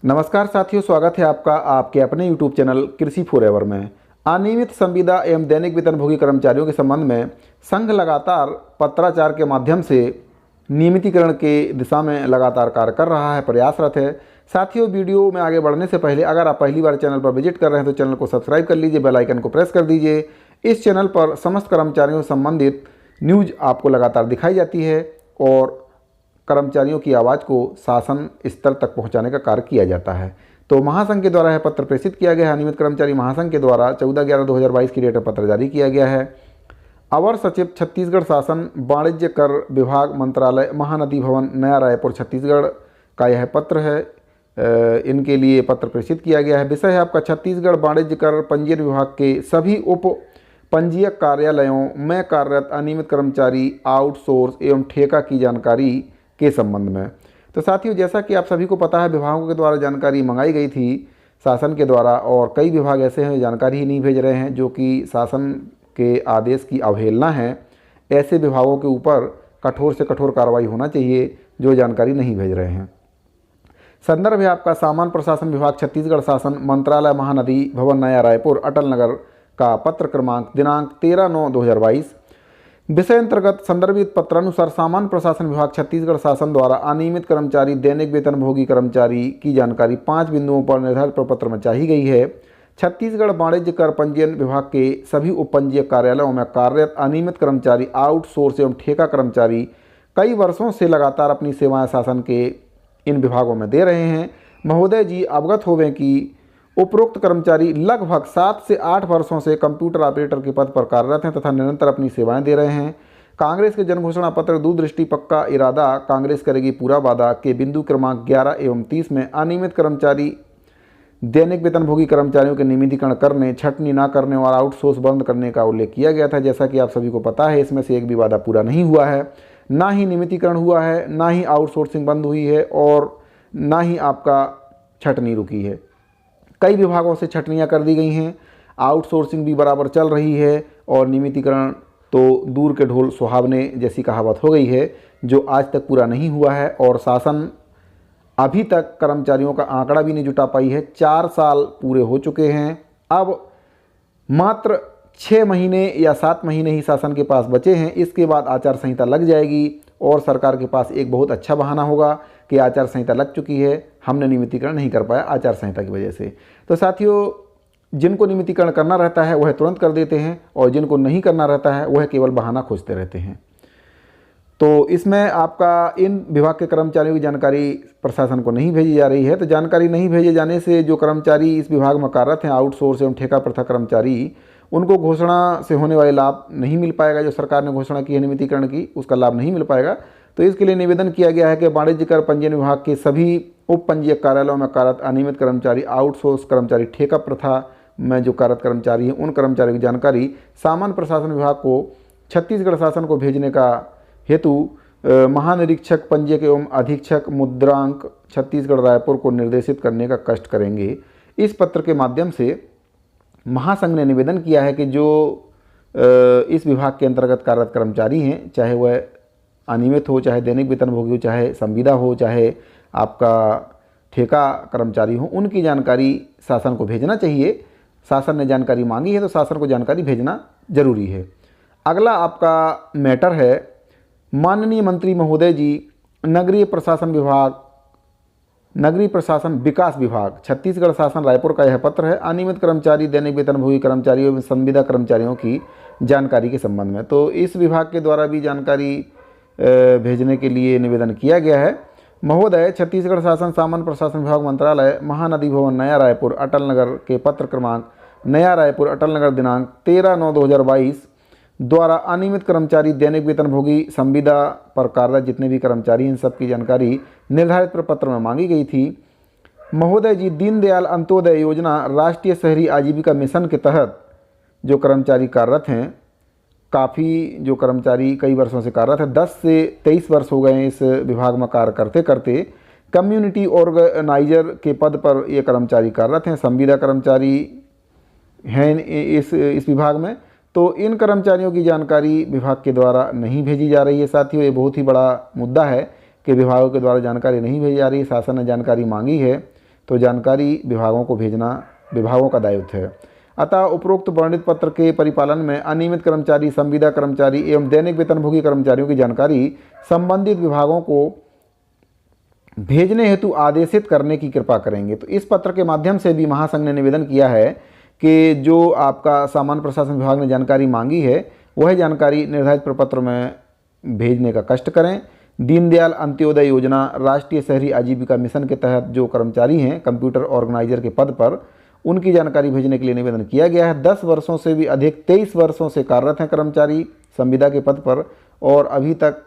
नमस्कार साथियों, स्वागत है आपका आपके अपने यूट्यूब चैनल कृषि फॉरएवर में। अनियमित संविदा एवं दैनिक वेतनभोगी कर्मचारियों के संबंध में संघ लगातार पत्राचार के माध्यम से नियमितीकरण के दिशा में लगातार कार्य कर रहा है, प्रयासरत है। साथियों, वीडियो में आगे बढ़ने से पहले अगर आप पहली बार चैनल पर विजिट कर रहे हैं तो चैनल को सब्सक्राइब कर लीजिए, बेल आइकन को प्रेस कर दीजिए। इस चैनल पर समस्त कर्मचारियों से संबंधित न्यूज आपको लगातार दिखाई जाती है और कर्मचारियों की आवाज़ को शासन स्तर तक पहुंचाने का कार्य किया जाता है। तो महासंघ के द्वारा यह पत्र प्रेषित किया गया है। अनियमित कर्मचारी महासंघ के द्वारा 14/11/2022 की डेट में पत्र जारी किया गया है। अवर सचिव छत्तीसगढ़ शासन, वाणिज्य कर विभाग, मंत्रालय, महानदी भवन, नया रायपुर, छत्तीसगढ़ का यह पत्र है। इनके लिए पत्र प्रेषित किया गया है। विषय है आपका छत्तीसगढ़ वाणिज्य कर पंजीयन विभाग के सभी उप पंजीयक कार्यालयों में कार्यरत अनियमित कर्मचारी, आउटसोर्स एवं ठेका की जानकारी के संबंध में। तो साथियों, जैसा कि आप सभी को पता है, विभागों के द्वारा जानकारी मंगाई गई थी शासन के द्वारा, और कई विभाग ऐसे हैं जानकारी ही नहीं भेज रहे हैं, जो कि शासन के आदेश की अवहेलना है। ऐसे विभागों के ऊपर कठोर से कठोर कार्रवाई होना चाहिए जो जानकारी नहीं भेज रहे हैं। संदर्भ है आपका सामान्य प्रशासन विभाग, छत्तीसगढ़ शासन, मंत्रालय, महानदी भवन, नया रायपुर, अटल नगर का पत्र क्रमांक दिनांक 13/9/2022। विषय अंतर्गत संदर्भित पत्रानुसार सामान्य प्रशासन विभाग छत्तीसगढ़ शासन द्वारा अनियमित कर्मचारी, दैनिक वेतनभोगी कर्मचारी की जानकारी 5 बिंदुओं पर निर्धारित प्रपत्र में चाही गई है। छत्तीसगढ़ वाणिज्य कर पंजीयन विभाग के सभी उप पंजीयक कार्यालयों में कार्यरत अनियमित कर्मचारी, आउटसोर्स एवं ठेका कर्मचारी कई वर्षों से लगातार अपनी सेवाएं शासन के इन विभागों में दे रहे हैं। महोदय जी अवगत होवें कि उपरोक्त कर्मचारी लगभग 7 से 8 वर्षों से कंप्यूटर ऑपरेटर के पद पर कार्यरत हैं तथा निरंतर अपनी सेवाएं दे रहे हैं। कांग्रेस के जनघोषणा पत्र दूरदृष्टि पक्का इरादा, कांग्रेस करेगी पूरा वादा के बिंदु क्रमांक 11 एवं 30 में अनियमित कर्मचारी, दैनिक वेतनभोगी कर्मचारियों के नियमितीकरण करने, छटनी न करने और आउटसोर्स बंद करने का उल्लेख किया गया था। जैसा कि आप सभी को पता है, इसमें से एक भी वादा पूरा नहीं हुआ है, ना ही नियमितीकरण हुआ है, ना ही आउटसोर्सिंग बंद हुई है और ना ही आपका छटनी रुकी है। कई विभागों से छटनियाँ कर दी गई हैं, आउटसोर्सिंग भी बराबर चल रही है और नियमितीकरण तो दूर के ढोल सुहावने जैसी कहावत हो गई है, जो आज तक पूरा नहीं हुआ है। और शासन अभी तक कर्मचारियों का आंकड़ा भी नहीं जुटा पाई है। 4 साल पूरे हो चुके हैं, अब मात्र 6 महीने या 7 महीने ही शासन के पास बचे हैं। इसके बाद आचार संहिता लग जाएगी और सरकार के पास एक बहुत अच्छा बहाना होगा कि आचार संहिता लग चुकी है, हमने नियमितीकरण नहीं कर पाया आचार संहिता की वजह से। तो साथियों, जिनको नियमितीकरण करना रहता है वह तुरंत कर देते हैं और जिनको नहीं करना रहता है वह केवल बहाना खोजते रहते हैं। तो इसमें आपका इन विभाग के कर्मचारियों की जानकारी प्रशासन को नहीं भेजी जा रही है। तो जानकारी नहीं भेजे जाने से जो कर्मचारी इस विभाग में कार्यरत हैं, आउटसोर्स एवं ठेका प्रथा कर्मचारी, उनको घोषणा से होने वाले लाभ नहीं मिल पाएगा। जो सरकार ने घोषणा की है नियमितीकरण की, उसका लाभ नहीं मिल पाएगा। तो इसके लिए निवेदन किया गया है कि वाणिज्य कर पंजीयन विभाग के सभी उप पंजीयक कार्यालयों में कार्यरत अनियमित कर्मचारी, आउटसोर्स कर्मचारी, ठेका प्रथा में जो कार्यरत कर्मचारी हैं, उन कर्मचारियों की जानकारी सामान्य प्रशासन विभाग को छत्तीसगढ़ शासन को भेजने का हेतु महानिरीक्षक पंजीयक एवं अधीक्षक मुद्रांक छत्तीसगढ़ रायपुर को निर्देशित करने का कष्ट करेंगे। इस पत्र के माध्यम से महासंघ ने निवेदन किया है कि जो इस विभाग के अंतर्गत कार्यरत कर्मचारी हैं, चाहे वह अनियमित हो, चाहे दैनिक वेतनभोगी हो, चाहे संविदा हो, चाहे आपका ठेका कर्मचारी हो, उनकी जानकारी शासन को भेजना चाहिए। शासन ने जानकारी मांगी है तो शासन को जानकारी भेजना जरूरी है। अगला आपका मैटर है, माननीय मंत्री महोदय जी, नगरीय प्रशासन विभाग, नगरीय प्रशासन विकास विभाग, छत्तीसगढ़ शासन रायपुर का यह पत्र है अनियमित कर्मचारी, दैनिक वेतनभोगी कर्मचारियों एवं संविदा कर्मचारियों की जानकारी के संबंध में। तो इस विभाग के द्वारा भी जानकारी भेजने के लिए निवेदन किया गया है। महोदय, छत्तीसगढ़ शासन सामान्य प्रशासन विभाग, मंत्रालय, महानदी भवन, नया रायपुर, अटल नगर के पत्र क्रमांक नया रायपुर, अटल नगर दिनांक 13/9/2022 द्वारा अनियमित कर्मचारी, दैनिक वेतनभोगी, संविदा पर कार्यरत जितने भी कर्मचारी हैं, इन सब की जानकारी निर्धारित प्रपत्र में मांगी गई थी। महोदय जी, दीनदयाल अंत्योदय योजना राष्ट्रीय शहरी आजीविका मिशन के तहत जो कर्मचारी कार्यरत हैं, काफ़ी जो कर्मचारी कई वर्षों से कार्यरत है, 10 से 23 वर्ष हो गए हैं इस विभाग में कार्य करते करते, कम्युनिटी ऑर्गेनाइजर के पद पर ये कर्मचारी कार्यरत हैं, संविदा कर्मचारी हैं इस विभाग में। तो इन कर्मचारियों की जानकारी विभाग के द्वारा नहीं भेजी जा रही है। साथियों, ये बहुत ही बड़ा मुद्दा है कि विभागों के द्वारा जानकारी नहीं भेजी जा रही है। शासन ने जानकारी मांगी है तो जानकारी विभागों को भेजना विभागों का दायित्व है। अतः उपरोक्त वर्णित पत्र के परिपालन में अनियमित कर्मचारी, संविदा कर्मचारी एवं दैनिक वेतनभोगी कर्मचारियों की जानकारी संबंधित विभागों को भेजने हेतु आदेशित करने की कृपा करेंगे। तो इस पत्र के माध्यम से भी महासंघ ने निवेदन किया है कि जो आपका सामान्य प्रशासन विभाग ने जानकारी मांगी है वह जानकारी निर्धारित प्रपत्र में भेजने का कष्ट करें। दीनदयाल अंत्योदय योजना राष्ट्रीय शहरी आजीविका मिशन के तहत जो कर्मचारी हैं कंप्यूटर ऑर्गेनाइजर के पद पर, उनकी जानकारी भेजने के लिए निवेदन किया गया है। 10 वर्षों से भी अधिक 23 वर्षों से कार्यरत हैं कर्मचारी संविदा के पद पर और अभी तक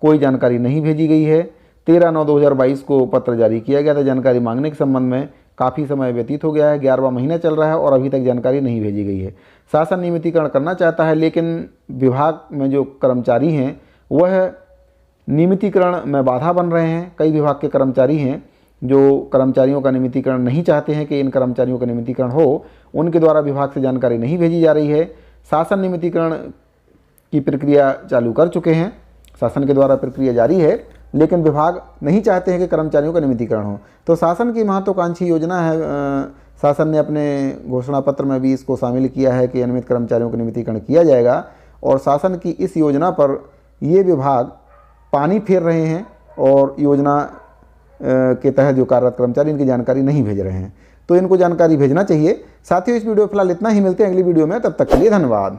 कोई जानकारी नहीं भेजी गई है। 13/9/2022 को पत्र जारी किया गया था। जानकारी मांगने के संबंध में काफ़ी समय व्यतीत हो गया है, 11वां महीना चल रहा है और अभी तक जानकारी नहीं भेजी गई है। शासन नियमितीकरण करना चाहता है, लेकिन विभाग में जो कर्मचारी हैं वह नियमितीकरण में बाधा बन रहे हैं। कई विभाग के कर्मचारी हैं जो कर्मचारियों का नियमितीकरण नहीं चाहते हैं कि इन कर्मचारियों का नियमितीकरण हो, उनके द्वारा विभाग से जानकारी नहीं भेजी जा रही है। शासन नियमितीकरण की प्रक्रिया चालू कर चुके हैं, शासन के द्वारा प्रक्रिया जारी है, लेकिन विभाग नहीं चाहते हैं कि कर्मचारियों का नियमितीकरण हो। तो शासन की महत्वाकांक्षी योजना है, शासन ने अपने घोषणा पत्र में भी इसको शामिल किया है कि अनियमित कर्मचारियों का नियमितीकरण किया जाएगा और शासन की इस योजना पर ये विभाग पानी फेर रहे हैं और योजना के तहत जो कार्यरत कर्मचारी इनकी जानकारी नहीं भेज रहे हैं। तो इनको जानकारी भेजना चाहिए। साथियों, इस वीडियो फिलहाल इतना ही, मिलते हैं अगली वीडियो में, तब तक के लिए धन्यवाद।